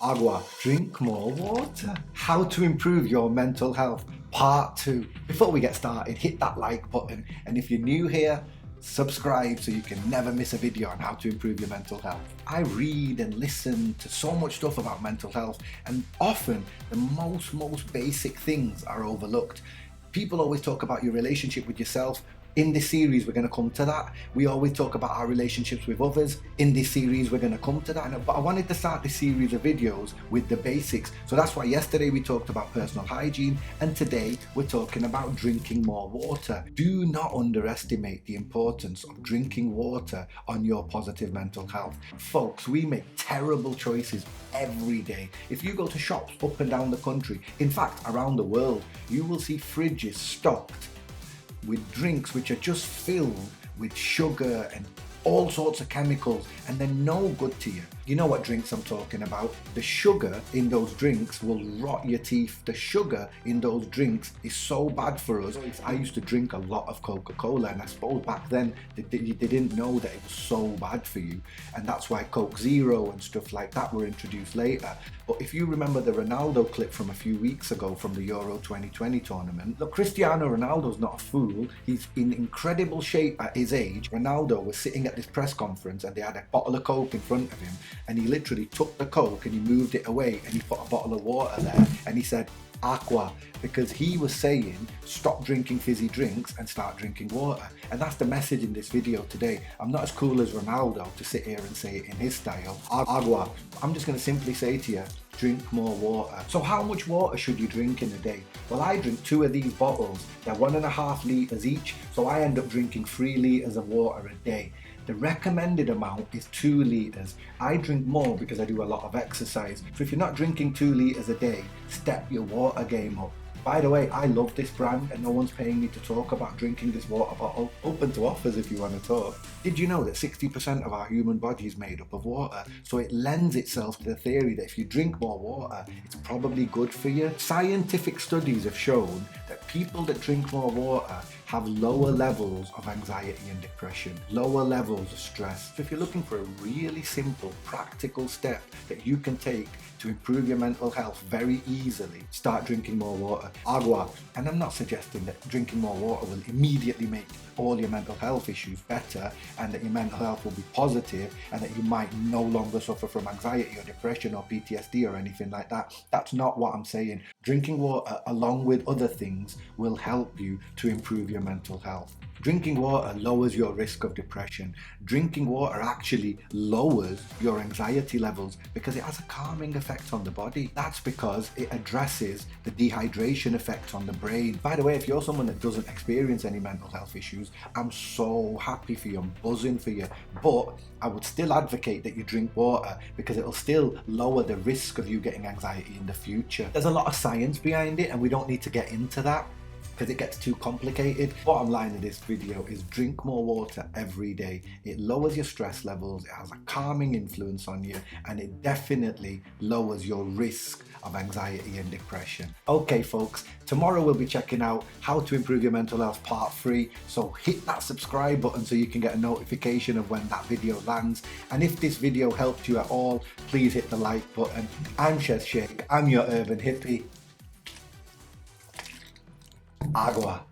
Agua, drink more water. How to improve your mental health, part 2. Before we get started, hit that like button, and if you're new here, subscribe so you can never miss a video on how to improve your mental health. I read and listen to so much stuff about mental health, and often the most basic things are overlooked. People always talk about your relationship with yourself. In this series, we're going to come to that. We always talk about our relationships with others. In this series, we're going to come to that. But I wanted to start this series of videos with the basics. So that's why yesterday we talked about personal hygiene, and today we're talking about drinking more water. Do not underestimate the importance of drinking water on your positive mental health. Folks, we make terrible choices every day. If you go to shops up and down the country, in fact around the world, you will see fridges stocked with drinks which are just filled with sugar and all sorts of chemicals, and they're no good to you. You know what drinks I'm talking about. The sugar in those drinks will rot your teeth. The sugar in those drinks is so bad for us. I used to drink a lot of Coca-Cola, and I suppose back then they didn't know that it was so bad for you, and that's why Coke Zero and stuff like that were introduced later. But if you remember the Ronaldo clip from a few weeks ago from the Euro 2020 tournament, look, Cristiano Ronaldo's not a fool. He's in incredible shape at his age. Ronaldo was sitting at this press conference and they had a bottle of Coke in front of him, and he literally took the Coke and he moved it away and he put a bottle of water there and he said aqua, because he was saying stop drinking fizzy drinks and start drinking water. And that's the message in this video today. I'm not as cool as Ronaldo to sit here and say it in his style. Agua. I'm just going to simply say to you, drink more water. So how much water should you drink in a day? Well, I drink 2 of these bottles. They're 1.5 litres each, so I end up drinking 3 litres of water a day. The recommended amount is 2 litres. I drink more because I do a lot of exercise. So if you're not drinking 2 litres a day, step your water game up. By the way, I love this brand and no one's paying me to talk about drinking this water bottle. Open to offers if you want to talk. Did you know that 60% of our human body is made up of water? So it lends itself to the theory that if you drink more water, it's probably good for you. Scientific studies have shown that people that drink more water have lower levels of anxiety and depression, lower levels of stress. So if you're looking for a really simple, practical step that you can take to improve your mental health very easily, start drinking more water. Agua. And I'm not suggesting that drinking more water will immediately make all your mental health issues better and that your mental health will be positive and that you might no longer suffer from anxiety or depression or PTSD or anything like that. That's not what I'm saying. Drinking water, along with other things, will help you to improve your mental health. Drinking water lowers your risk of depression. Drinking water actually lowers your anxiety levels because it has a calming effect on the body. That's because it addresses the dehydration effect on the brain. By the way, if you're someone that doesn't experience any mental health issues, I'm so happy for you, I'm buzzing for you. But I would still advocate that you drink water because it'll still lower the risk of you getting anxiety in the future. There's a lot of science behind it and we don't need to get into that because it gets too complicated. Bottom line of this video is drink more water every day. It lowers your stress levels, it has a calming influence on you, and it definitely lowers your risk of anxiety and depression. Okay folks, tomorrow we'll be checking out how to improve your mental health part 3, so hit that subscribe button so you can get a notification of when that video lands. And if this video helped you at all, please hit the like button. I'm Chef Sheikh, I'm your urban hippie. Agua.